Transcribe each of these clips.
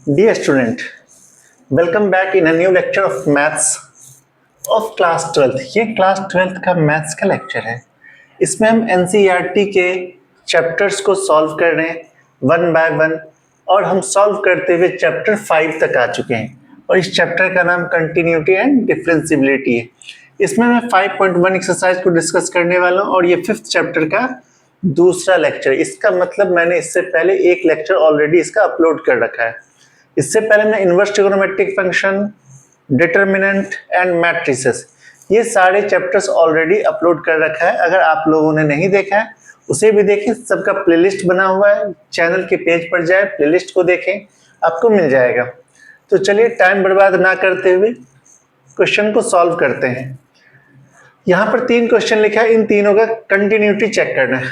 Dear student, welcome back in a new lecture of maths of class 12th। ये class 12th का maths का lecture है। इसमें हम एनसीईआरटी के चैप्टर्स को सॉल्व कर रहे हैं वन बाय वन, और हम सॉल्व करते हुए चैप्टर 5 तक आ चुके हैं और इस चैप्टर का नाम कंटिन्यूटी एंड डिफरेंशिएबिलिटी है। इसमें मैं 5.1 एक्सरसाइज को डिस्कस करने वाला हूँ और ये 5th चैप्टर का दूसरा लेक्चर। इसका मतलब मैंने इससे पहले एक लेक्चर ऑलरेडी इसका अपलोड कर रखा है। इससे पहले मैं inverse trigonometric function, determinant and matrices, ये सारे चैप्टर्स ऑलरेडी अपलोड कर रखा है। अगर आप लोगों ने नहीं देखा है उसे भी देखें, सबका प्लेलिस्ट बना हुआ है। चैनल के पेज पर जाए, प्लेलिस्ट को देखें, आपको मिल जाएगा। तो चलिए टाइम बर्बाद ना करते हुए क्वेश्चन को सॉल्व करते हैं। यहाँ पर 3 क्वेश्चन लिखा है, इन तीनों का कंटिन्यूटी चेक करना है।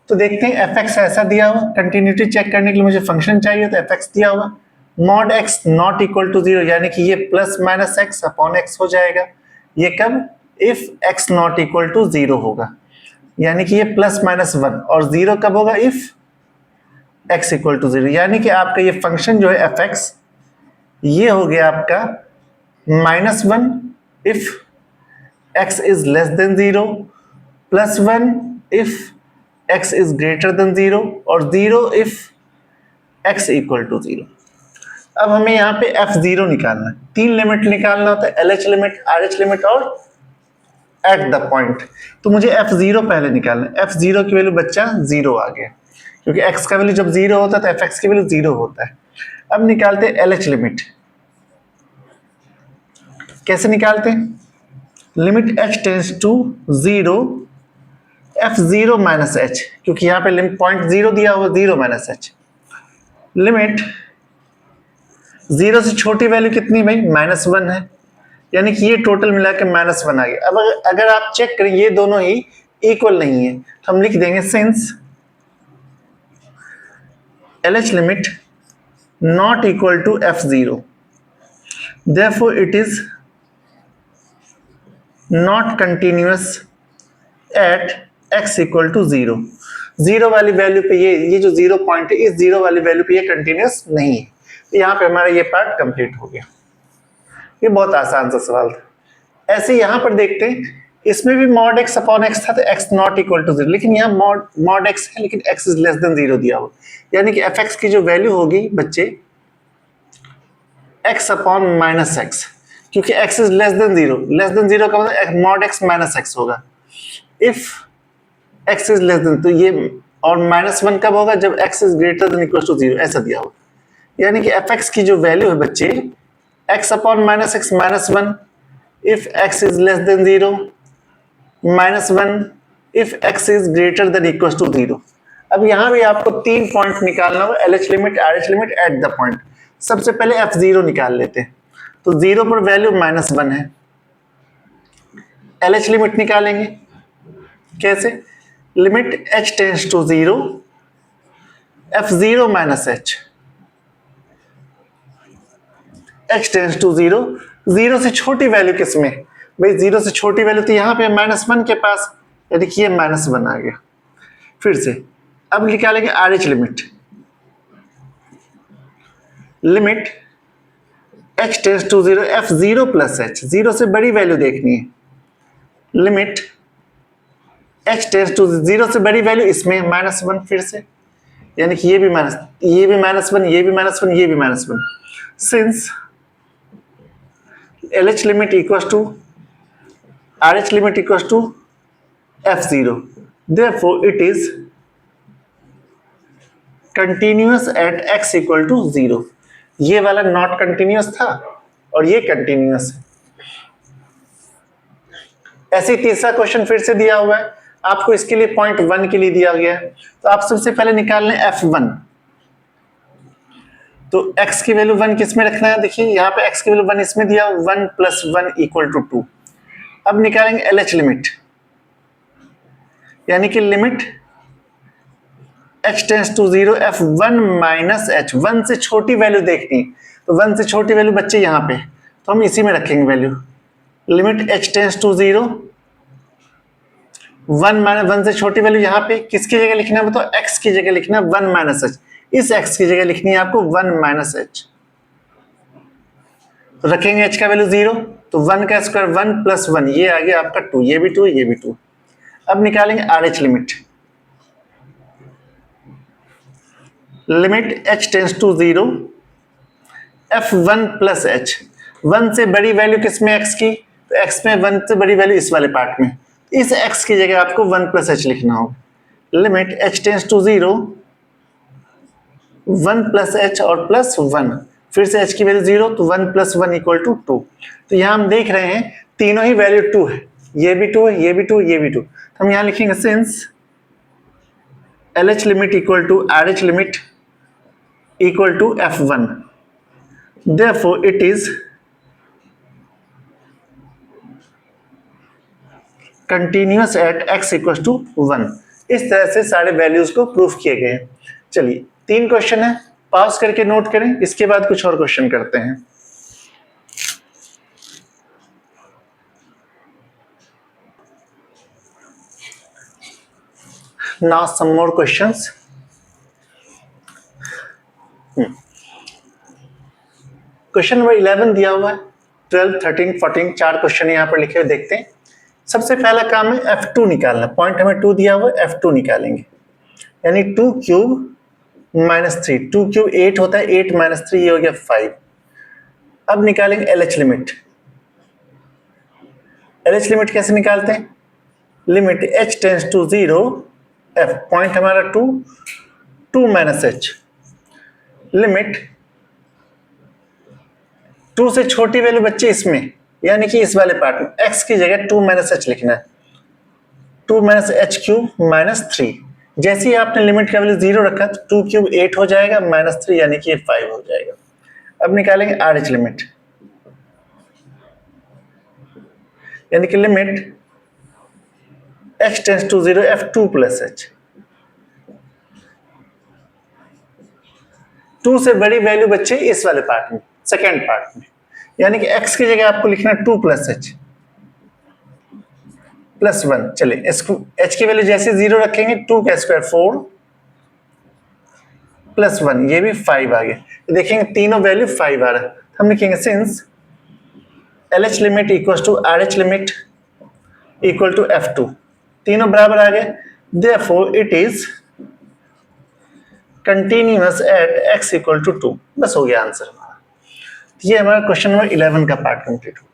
तो देखते हैं, एफ एक्स ऐसा दिया हुआ, कंटिन्यूटी चेक करने के लिए मुझे फंक्शन चाहिए, तो एफ एक्स दिया हुआ mod x not equal to 0, यानी कि ये plus minus x upon x हो जाएगा। ये कब? If x not equal to 0 होगा, यानी कि ये प्लस माइनस 1, और 0 कब होगा? इफ एक्स इक्वल टू 0, यानी कि आपका ये फंक्शन जो है एफ एक्स, ये हो गया आपका -1 if x is less than 0, +1 if x is greater than 0, और 0 if x equal to 0। अब हमें यहाँ पे f0 निकालना है। 3 लिमिट निकालना होता है, LH लिमिट, RH लिमिट और एट द पॉइंट। तो मुझे f0 पहले निकालना है। f0 की वैल्यू बच्चा 0 आ गया, क्योंकि x का वैल्यू जब 0 होता है तो fx की वैल्यू 0 होता है। अब निकालते हैं LH लिमिट। कैसे निकालते हैं? Limit h tends to 0 f0 minus h, क्योंकि यहाँ पे लिमिट पॉइंट 0 दिया हुआ, 0 माइनस h। लिमिट 0 से छोटी वैल्यू कितनी भाई? -1 है, यानी कि ये टोटल मिला के -1 आ गया। अब अगर आप चेक करें ये दोनों ही इक्वल नहीं है, तो हम लिख देंगे since LH limit not equal to f0, therefore it is not continuous at x equal to 0। 0 वाली वैल्यू पे ये जो 0 पॉइंट है, इस 0 वाली वैल्यू पे ये कंटिन्यूअस नहीं है। तो यहाँ पे हमारा ये पार्ट कंप्लीट हो गया। ये बहुत आसान सा सवाल था। ऐसे यहाँ पर देखते हैं, इसमें भी मॉड x अपॉन x था, तो x नॉट इक्वल टू 0, लेकिन यहाँ मॉड x है, लेकिन x इज लेस देन 0 दिया हुआ, यानी कि fx की जो वैल्यू होगी बच्चे x अपॉन माइनस x, क्योंकि x is less than 0। Less than 0 का मतलब मॉड x माइनस x होगा। If x is less than, तो ये और -1 कब होगा? जब x is greater than equal to 0, ऐसा दिया होगा। यानी कि fx की जो वैल्यू है बच्चे x upon minus x -1 if x is less than 0, -1 if x is greater than equal to 0। अब यहाँ भी आपको 3 पॉइंट निकालना होगा, LH limit, RH limit, at the point. सबसे पहले f0 निकाल लेते हैं। तो 0 पर वैल्यू -1 है। LH लिमिट निकालेंगे। कैसे? Limit h tends to 0 f0 minus h, h tends to 0। 0 से छोटी वैल्यू किसमें भाई? 0 से छोटी वैल्यू तो यहाँ पे -1 के पास, यानी कि ये -1 आ गया। फिर से अब निकालेंगे RH limit. Limit h tends to 0 f0 plus h, 0 से बड़ी वैल्यू देखनी है। लिमिट h टेंस टू 0 से बड़ी वैल्यू, इसमें -1 फिर से, यानी कि ये भी -1, ये भी -1, ये भी -1, ये भी -1। Since LH limit equals to RH limit equals to f0, therefore it is continuous at x equal to 0। ये वाला नॉट कंटिन्यूअस था और ये कंटिन्यूअस है। ऐसे तीसरा क्वेश्चन फिर से दिया हुआ है आपको, इसके लिए पॉइंट 1 के लिए दिया गया है। तो आप सबसे पहले निकाल लें f1। तो x की वैल्यू 1 किस में रखना है? देखिए यहाँ पे x की वैल्यू 1 इसमें दिया, 1 + 1 इक्वल टू 2। अब निकालेंगे LH लिमिट, यानी कि limit h tends to 0 f1 minus h। 1 से छोटी वैल्यू देखनी है, तो 1 से छोटी वैल्यू बच्चे यहाँ पे, तो हम इसी में रखेंगे value. Limit h tends to 0, 1 से छोटी वैल्यू यहाँ पे किसकी जगह लिखना है? बताओ, x की जगह लिखना है 1 - h। इस x की जगह लिखनी है आपको 1 - h। रखेंगे h का वैल्यू 0, तो 1 का स्क्वायर 1 प्लस 1, ये आ गया आपका 2, ये भी 2, ये भी 2। अब निकालेंगे RH limit, limit h tends to 0 f1 plus h, 1 से बड़ी वैल्यू किसमें x की, तो x में 1 से बड़ी वैल्यू इस वाले पार्ट में, इस x की जगह आपको 1 प्लस h लिखना होगा। Limit h tends to 0 1 plus h और प्लस 1, फिर से h की वैल्यू 0, तो 1 प्लस 1 इक्वल टू 2। तो यहाँ हम देख रहे हैं तीनों ही वैल्यू 2 है, ये भी 2 है, ये भी 2, ये भी 2। तो हम यहाँ लिखेंगे since LH limit equal to RH limit equal to F1, therefore it is continuous at x equal to 1। इस तरह से सारे वैल्यूज को प्रूफ किए गए हैं। चलिए 3 क्वेश्चन है, पॉज करके नोट करें, इसके बाद कुछ और क्वेश्चन करते हैं। Now some more questions. Question number 11 दिया हुआ है, 12, 13, 14 4 क्वेश्चन यहाँ पर लिखे हुए, देखते हैं। सबसे पहला काम है F2 निकालना, पॉइंट हमें 2 दिया हुआ है, F2 निकालेंगे, यानी 2 क्यूब माइनस 3, 2 क्यूब 8 होता है, 8 माइनस 3 ये हो गया 5। अब निकालेंगे LH लिमिट। LH लिमिट कैसे निकालते हैं, limit h tends to 0 f, point हमारा 2, 2 माइनस h, लिमिट 2 से छोटी वैल्यू बच्चे इसमें, यानी कि इस वाले पार्ट में, x की जगह 2 माइनस h लिखना है, 2 माइनस h क्यूब माइनस 3। जैसे ही आपने लिमिट का वैल्यू 0 रखा तो 2 क्यूब 8 हो जाएगा, माइनस 3 यानी कि ये 5 हो जाएगा। अब निकालेंगे RH लिमिट, यानी कि limit x tends to 0 f2 plus h, 2 से बड़ी वैल्यू बच्चे इस वाले पार्ट में, सेकेंड पार्ट में, यानी कि x की जगह आपको लिखना 2 प्लस h प्लस 1। चलिए इसको h की वैल्यू जैसे 0 रखेंगे, 2 का स्क्वायर 4 प्लस 1, ये भी 5 आ गया। देखेंगे तीनों वैल्यू 5 आ रहा है, हम लिखेंगे since LH limit equal to RH limit equal to F2, तीनों बराबर आ गए, therefore it is continuous at x equal to 2। बस हो गया आंसर हमारा। ये हमारा क्वेश्चन नंबर 11 का पार्ट कंप्लीट हो।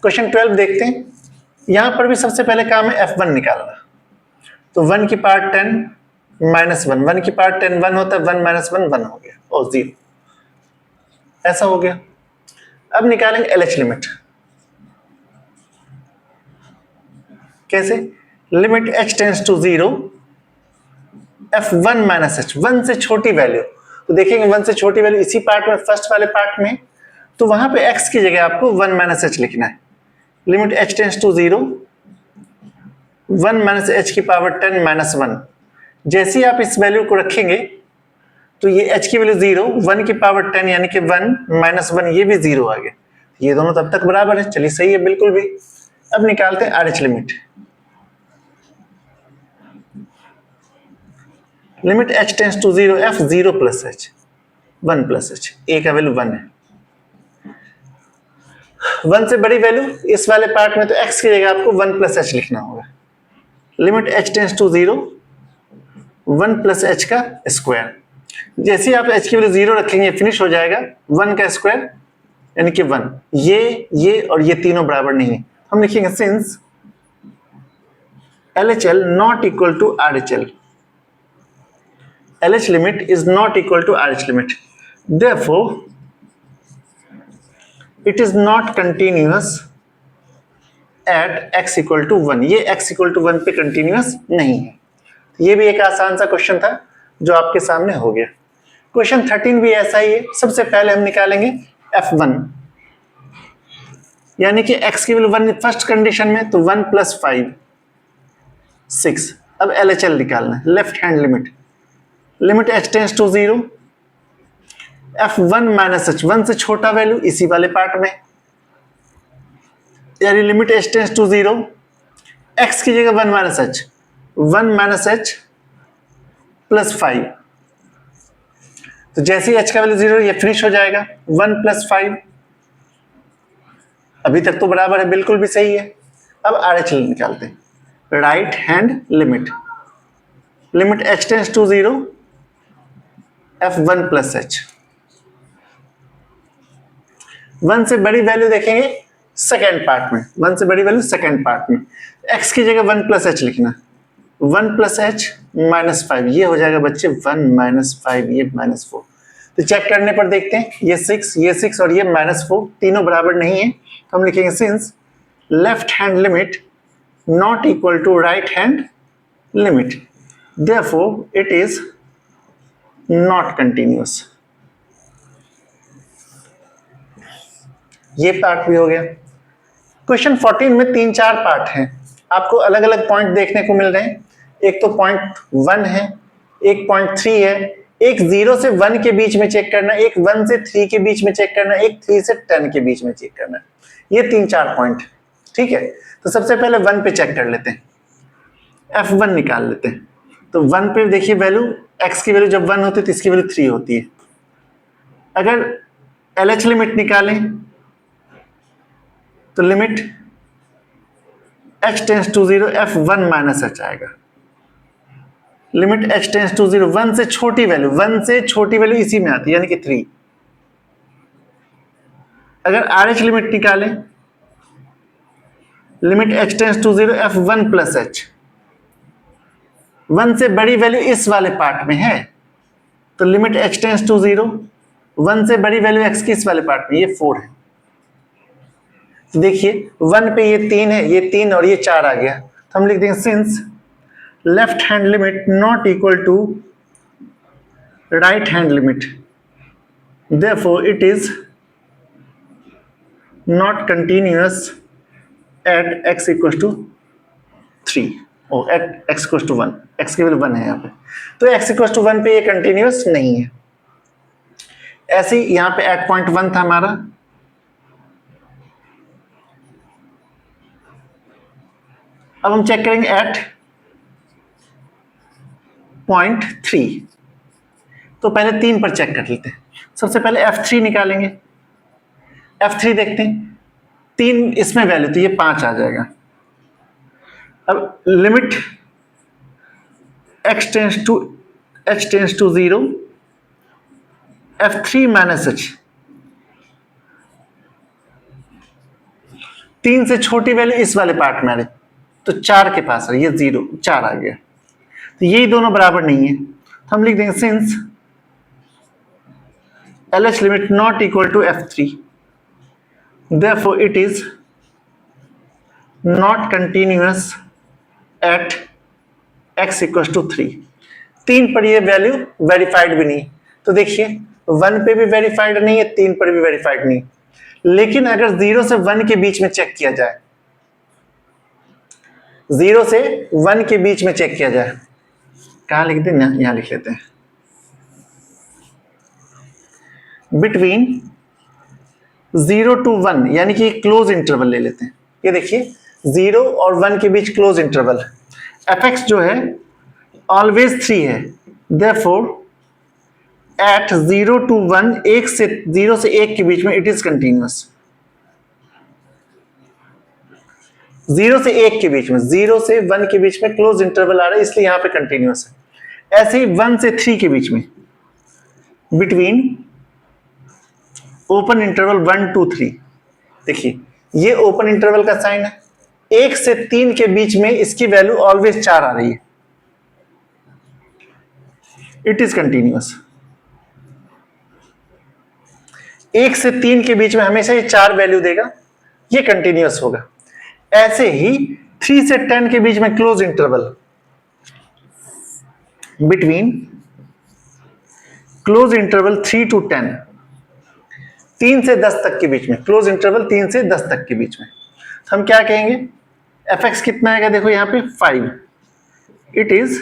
क्वेश्चन 12 देखते हैं। यहां पर भी सबसे पहले काम है F1 निकालना, तो 1 की पावर 10 माइनस 1, 1 की पावर 10 1 होता है, 1 माइनस 1 1 हो गया और 0, ऐसा हो गया। अब निकालेंगे LH लिमिट, कैसे, limit h tends to 0 f1 minus h, 1 से छोटी वैल्यू, तो देखेंगे 1 से छोटी वैल्यू इसी पार्ट में, फर्स्ट वाले पार्ट में, तो वहां पे x की जगह आपको 1 माइनस h लिखना है। Limit h tends to 0 1 minus h की पावर 10 माइनस 1, जैसे ही आप इस वैल्यू को रखेंगे तो ये h की वैल्यू 0, 1 की पावर 10 यानी कि 1 माइनस 1, ये भी 0 आ गया, ये दोनों तब तक बराबर है। चलिए सही है बिल्कुल भी। अब निकालते हैं RH limit, limit h tends to 0 f 0 plus h 1 plus h, a का वैल्यू 1 है, 1 से बड़ी वैल्यू इस वाले पार्ट में, तो x की जगह आपको 1 प्लस h लिखना होगा। Limit h tends to 0 1 plus h का स्क्वायर, जैसे ही आप h की वैल्यू 0 रखेंगे फिनिश हो जाएगा, 1 का स्क्वायर यानी कि 1, ये और ये तीनों बराबर नहीं है, हम लिखेंगे since LHL not equal to RHL, LH limit is not equal to RH limit, therefore it is not continuous at x equal to 1, ये x equal to 1 पे कंटिन्यूअस नहीं है। ये भी एक आसान सा क्वेश्चन था जो आपके सामने हो गया। क्वेश्चन 13 भी ऐसा ही है। सबसे पहले हम निकालेंगे F1, यानी कि x की वैल्यू 1 फर्स्ट कंडीशन में, तो 1 प्लस 5 6। अब LHL निकालना है, left hand limit, limit h tends to 0 f1 minus h, 1 से छोटा वैल्यू इसी वाले पार्ट में, यानी limit h tends to 0 x की जगह 1 minus h, 1 minus h plus 5, तो जैसे ही h का वैल्यू 0 ये फिनिश हो जाएगा 1 + 5, अभी तक तो बराबर है, बिल्कुल भी सही है। अब RH निकालते हैं, right hand limit h tends to 0 f1 + h, 1 से बड़ी वैल्यू देखेंगे सेकेंड पार्ट में, 1 से बड़ी वैल्यू सेकेंड पार्ट में, x की जगह 1 + h लिखना, 1 + h -5, ये हो जाएगा बच्चे 1 - 5, ये -4। तो चेक करने पर देखते हैं ये 6 और ये -4 तीनों बराबर नहीं है, तो हम लिखेंगे since left hand limit not equal to right hand limit, therefore it is not continuous. ये पार्ट भी हो गया। क्वेश्चन 14 में 3-4 पार्ट हैं, आपको अलग अलग पॉइंट देखने को मिल रहे हैं। एक तो पॉइंट 1 है, एक पॉइंट 3 है, एक 0 से 1 के बीच में चेक करना, एक 1 से 3 के बीच में चेक करना, एक 3 से 10 के बीच में चेक करना। ये 3-4 पॉइंट, ठीक है। तो सबसे पहले 1 पे चेक कर लेते हैं, f1 निकाल लेते हैं। तो 1 पे देखिए वैल्यू, x की वैल्यू जब 1 होती है तो इसकी वैल्यू 3 होती है। अगर LH लिमिट निकालें तो limit h tends to 0 f1 - h आएगा। लिमिट h टेंड्स टू 0, 1 से छोटी वैल्यू, 1 से छोटी वैल्यू इसी में आती है, यानी कि 3। अगर RH लिमिट निकालें, limit h tends to 0 f1 + h, 1 से बड़ी वैल्यू इस वाले पार्ट में है, तो लिमिट h टेंड्स टू 0, 1 से बड़ी वैल्यू x की इस वाले पार्ट में, ये 4 है। तो देखिए 1 पे ये 3 है, ये 3 और ये 4 आ गया, तो हम लिख देंगे since left hand limit not equal to right hand limit, therefore it is not continuous at x = 3 और एट x = 1, x की वैल्यू 1 है यहाँ पे, तो x = 1 पे ये कंटिन्यूअस नहीं है। ऐसे ही यहाँ पे एट पॉइंट 1 था हमारा, अब हम चेक करेंगे एट पॉइंट 3। तो पहले 3 पर चेक कर लेते हैं। सबसे पहले f3 निकालेंगे, f3 देखते हैं, 3 इसमें वैल्यू तो ये 5 आ जाएगा। अब limit h tends to 0 f3 - h, 3 से छोटी वैल्यू इस वाले पार्ट में आ रही, तो 4 के पास है, ये 0 4 आ गया, तो ये दोनों बराबर नहीं है, तो हम लिख देंगे since LH limit not equal to f3, therefore it is not continuous at x = 3। 3 पर ये वैल्यू वेरीफाइड भी नहीं, तो देखिए 1 पे भी वेरीफाइड नहीं है, 3 पर भी वेरीफाइड नहीं। लेकिन अगर 0 से 1 के बीच में चेक किया जाए, 0 से 1 के बीच में चेक किया जाए, कहाँ लिख दें, यहां लिख लेते हैं, बिटवीन 0 to 1, यानी कि क्लोज इंटरवल ले लेते हैं। ये देखिए 0 और 1 के बीच क्लोज इंटरवल, fx जो है ऑलवेज 3 है, देयरफॉर एट 0 to 1, 0 से 1 के बीच में इट इज कंटिन्यूअस। 0 से 1 के बीच में, 0 से 1 के बीच में क्लोज इंटरवल आ रहा है, इसलिए यहां पे कंटिन्यूअस है। ऐसे ही 1 से 3 के बीच में, बिटवीन ओपन इंटरवल 1 to 3, देखिए ये ओपन इंटरवल का साइन है, 1 से 3 के बीच में इसकी वैल्यू ऑलवेज 4 आ रही है, इट इज कंटिन्यूअस। 1 से 3 के बीच में हमेशा ये 4 वैल्यू देगा, ये कंटिन्यूअस होगा। ऐसे ही 3 से 10 के बीच में close interval, between close interval 3 to 10, 3 से 10 तक के बीच में क्लोज इंटरवल, 3 से 10 तक के बीच में, तो हम क्या कहेंगे, fx कितना आएगा, देखो यहाँ पे 5, इट इज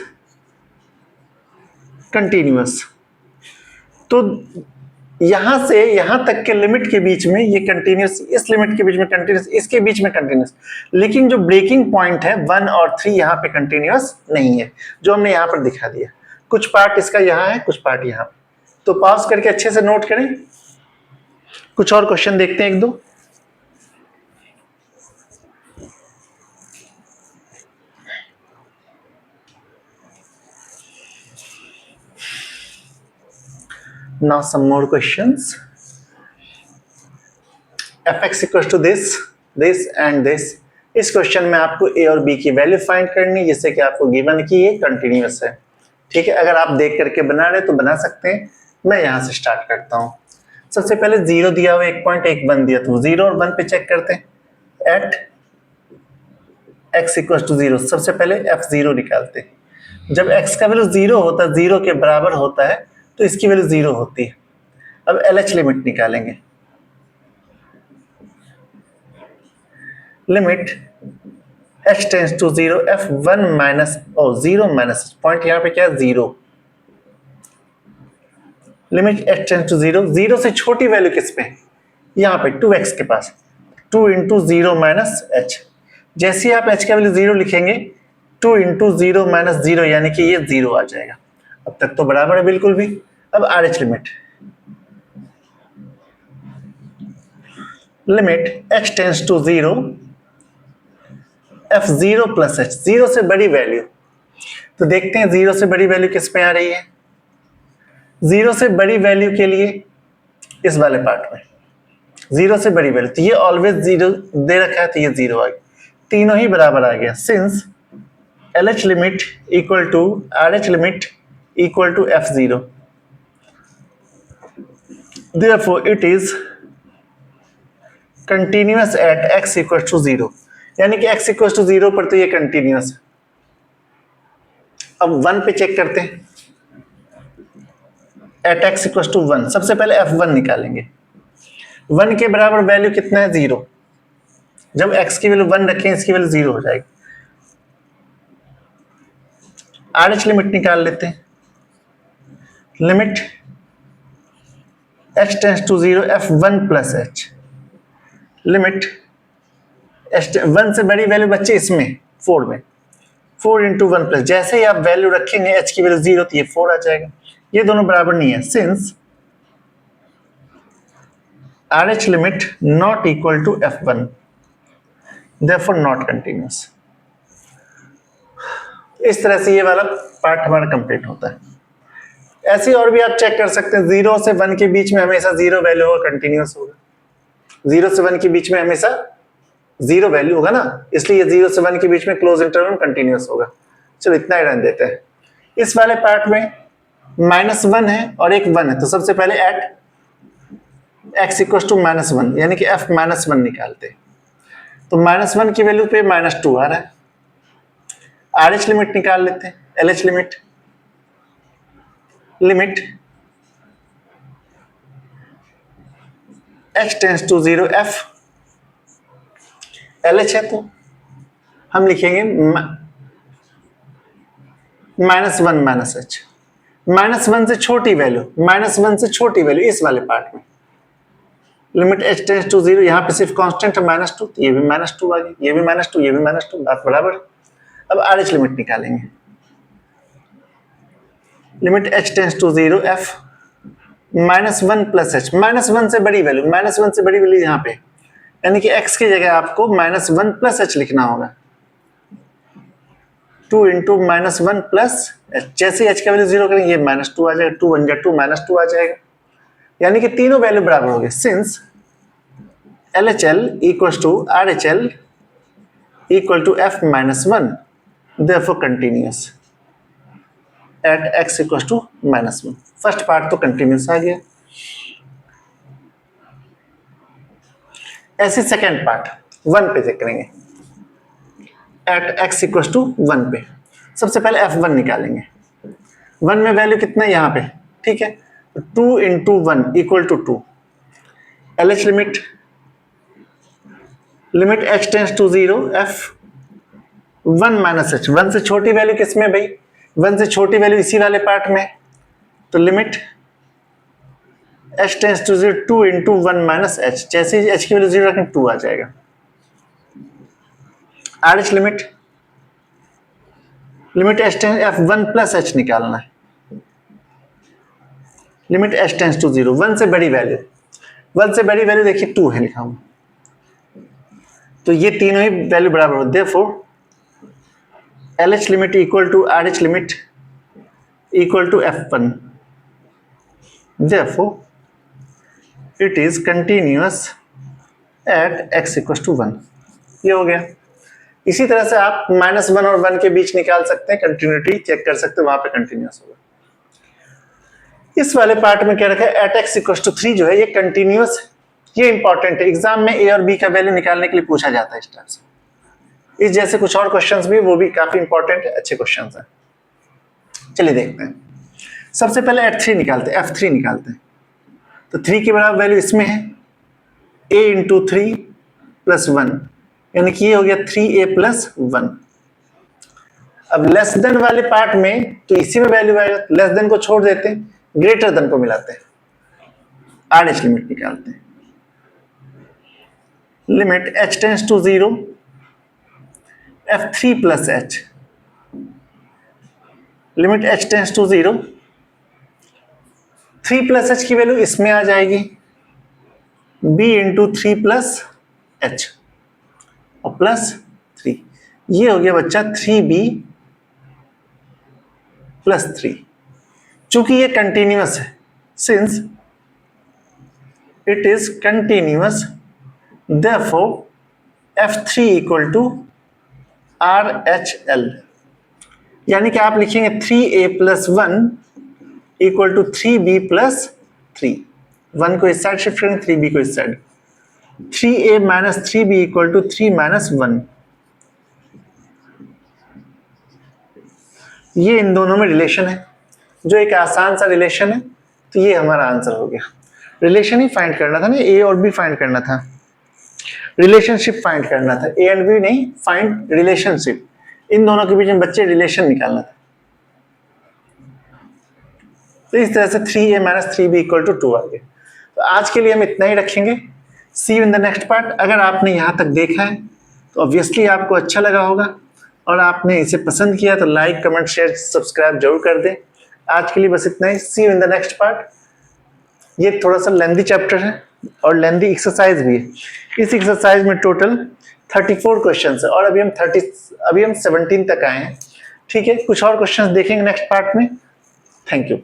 कंटिन्यूअस। तो यहां से यहां तक के लिमिट के बीच में ये कंटिन्यूअस, इस लिमिट के बीच में कंटिन्यूअस, इसके बीच में कंटिन्यूअस, लेकिन जो ब्रेकिंग पॉइंट है 1 और 3 यहां पे कंटिन्यूअस नहीं है, जो हमने यहां पर दिखा दिया। कुछ पार्ट इसका यहां है, कुछ पार्ट यहां, तो पॉज करके अच्छे से नोट करें, कुछ और क्वेश्चन देखते हैं एक दो। Now some more questions. fx equals to this and this। इस क्वेश्चन में आपको a और b की वैल्यू फाइंड करनी, जिससे कि आपको गिवन की ये कंटिन्यूअस है। ठीक है, अगर आप देख करके बना रहे तो बना सकते हैं। मैं यहां से स्टार्ट करता हूं। सबसे पहले 0 दिया हुआ, 1 पॉइंट 1 1 दिया, तो 0 और 1 पे चेक करते हैं। एट x इक्वल टू 0 सबसे पहले f0 निकालते हैं। जब x का वैल्यू 0 होता है, 0 के बराबर होता है, तो इसकी वैल्यू 0 होती है। अब LH लिमिट निकालेंगे। Limit h tends to 0 f1 minus 0 minus point यहाँ पे क्या है 0। लिमिट h टेंस टू 0, 0 से छोटी वैल्यू किस पे, यहाँ पे 2x के पास, 2 इंटू 0 माइनस h। जैसे ही आप h का वैल्यू 0 लिखेंगे, 2 इंटू 0 माइनस 0 यानी कि ये 0 आ जाएगा। अब तक तो बराबर है बिल्कुल भी। अब RH limit, limit h tends to 0 f0 plus h, 0 से बड़ी वैल्यू। तो देखते हैं 0 से बड़ी वैल्यू किस में आ रही है। 0 से बड़ी वैल्यू के लिए इस वाले पार्ट में 0 से बड़ी वैल्यू, तो ये ऑलवेज 0 दे रखा है, तो ये 0 आ गया, तीनों ही बराबर आ गया। Since LH limit equal to RH limit equal to f0, therefore it is continuous at x equal to 0, यानी कि x इक्वल टू 0 पर तो ये कंटिन्यूअस है। अब 1 पे चेक करते हैं। एट x इक्वल टू 1 सबसे पहले f1 निकालेंगे। 1 के बराबर वैल्यू कितना है 0। जब x की वैल्यू 1 रखें, इसकी वैल्यू 0 हो जाएगी। RH लिमिट निकाल लेते हैं। Limit h tends to 0 f1 plus h, limit 1 से बड़ी वैल्यू बच्चे इसमें 4 में, 4 इंटू 1 प्लस, जैसे ही आप वैल्यू रखेंगे h की वैल्यू 0 तो ये 4 आ जाएगा। ये दोनों बराबर नहीं है। Since RH limit not equal to f1, therefore not continuous. इस तरह से ये वाला पार्ट हमारा कंप्लीट होता है। ऐसे और भी आप चेक कर सकते हैं। 0 से 1 के बीच में हमेशा 0 वैल्यू होगा, कंटिन्यूअस होगा। 0 से 1 के बीच में हमेशा 0 वैल्यू होगा ना, इसलिए 0 से 1 के बीच में क्लोज इंटरवल कंटिन्यूअस होगा। चलो इतना ही रहने देते हैं। इस वाले पार्ट में -1 है और एक 1 है, तो सबसे पहले एट x इक्वल टू -1 यानी कि f -1 निकालते हैं। तो -1 की वैल्यू पे -2 आ रहा है। RH लिमिट निकाल लेते हैं। LH limit, limit h tends to 0 f, LH है तो हम लिखेंगे -1 माइनस h। -1 से छोटी वैल्यू, -1 से छोटी वैल्यू इस वाले पार्ट में। लिमिट h टेंस टू 0, यहाँ पे सिर्फ कांस्टेंट है -2, तो ये भी -2 आ गई, ये भी -2, ये भी -2, बात बराबर। अब RH लिमिट निकालेंगे। Limit h tends to 0 f -1 plus h, -1 से बड़ी वैल्यू, -1 से बड़ी वैल्यू यहाँ पे, यानी कि x की जगह आपको -1 प्लस h लिखना होगा। 2 इंटू -1 प्लस h, जैसे h का वैल्यू 0 करेंगे ये -2 आ जाएगा, 2 1 2 -2 आ जाएगा, यानी कि तीनों वैल्यू बराबर हो गए। Since LHL equal to RHL equal to f -1, therefore continuous at x equal to -1। First part तो कंटिन्यूअस आ गया। ऐसे सेकेंड पार्ट 1 पे चेक करेंगे। एट x इक्वल टू 1 पे सबसे पहले f1 निकालेंगे। 1 में वैल्यू कितना है यहाँ पे, ठीक है, 2 into 1 equal to 2। LH limit, limit h tends to 0 f1 minus h, 1 से छोटी वैल्यू किसमें भाई, 1 से छोटी वैल्यू इसी वाले पार्ट में, तो limit h tends to 0 2 into 1 minus h, जैसे ही h की वैल्यू 0 रखें 2 आ जाएगा। RH limit, limit h tends f1 plus h निकालना है। लिमिट h टेंस टू 0, 1 से बड़ी वैल्यू, 1 से बड़ी वैल्यू देखिए 2 है लिखा हूं, तो ये तीनों ही वैल्यू बराबर हो, therefore LH limit equal to RH limit equal to F1, therefore it is continuous at x equals to 1। ये हो गया। इसी तरह से आप -1 और 1 के बीच निकाल सकते हैं, कंटिन्यूटी चेक कर सकते हैं, वहां पे कंटिन्यूस होगा। इस वाले पार्ट में क्या रखा है, एट x इक्वल टू 3 जो है ये कंटिन्यूस है, ये इंपॉर्टेंट है, एग्जाम में a और b का वैल्यू निकालने के लिए पूछा जाता है इस टाइप से। इस जैसे कुछ और क्वेश्चंस भी, वो भी काफी इंपॉर्टेंट है, अच्छे क्वेश्चंस हैं। चलिए देखते हैं। सबसे पहले f3 निकालते हैं, f3 निकालते हैं। तो 3 के बराबर वैल्यू इसमें है a इंटू 3 प्लस 1, यानी कि ये हो गया 3a प्लस 1। अब लेस देन वाले पार्ट में तो इसी में वैल्यू आएगा, लेस देन को छोड़ देते हैं, ग्रेटर देन को मिलाते हैं, RH लिमिट निकालते हैं। Limit h tends to 0 f3 plus h, limit h tends to 0, 3 plus h की वैल्यू इसमें आ जाएगी, b इंटू 3 प्लस h और प्लस 3, ये हो गया बच्चा 3b प्लस 3। चूंकि ये कंटिन्यूअस है, since it is continuous, therefore f3 equal to RHL, यानी कि आप लिखेंगे 3a plus 1 equal to 3b plus 3, 1 को इस साइड शिफ्ट करेंगे, 3b को इस side, 3a minus 3b equal to 3 minus 1। ये इन दोनों में रिलेशन है, जो एक आसान सा रिलेशन है, तो ये हमारा आंसर हो गया। रिलेशन ही फाइंड करना था ना, ए और बी फाइंड करना था, रिलेशनशिप फाइंड करना था, ए एंड बी नहीं, फाइंड रिलेशनशिप, इन दोनों के बीच में बच्चे रिलेशन निकालना था। तो इस तरह से 3a minus 3b equal to 2 आ गया। तो आज के लिए हम इतना ही रखेंगे, see you in the next part. अगर आपने यहाँ तक देखा है तो ऑब्वियसली आपको अच्छा लगा होगा, और आपने इसे पसंद किया तो लाइक कमेंट शेयर सब्सक्राइब जरूर कर दें। आज के लिए बस इतना ही, see you in the next part. ये थोड़ा सा लेंथी चैप्टर है और लेंथी एक्सरसाइज भी है। इस एक्सरसाइज में टोटल 34 क्वेश्चंस है, और अभी हम 17 तक आए हैं। ठीक है, कुछ और क्वेश्चंस देखेंगे नेक्स्ट पार्ट में। Thank you.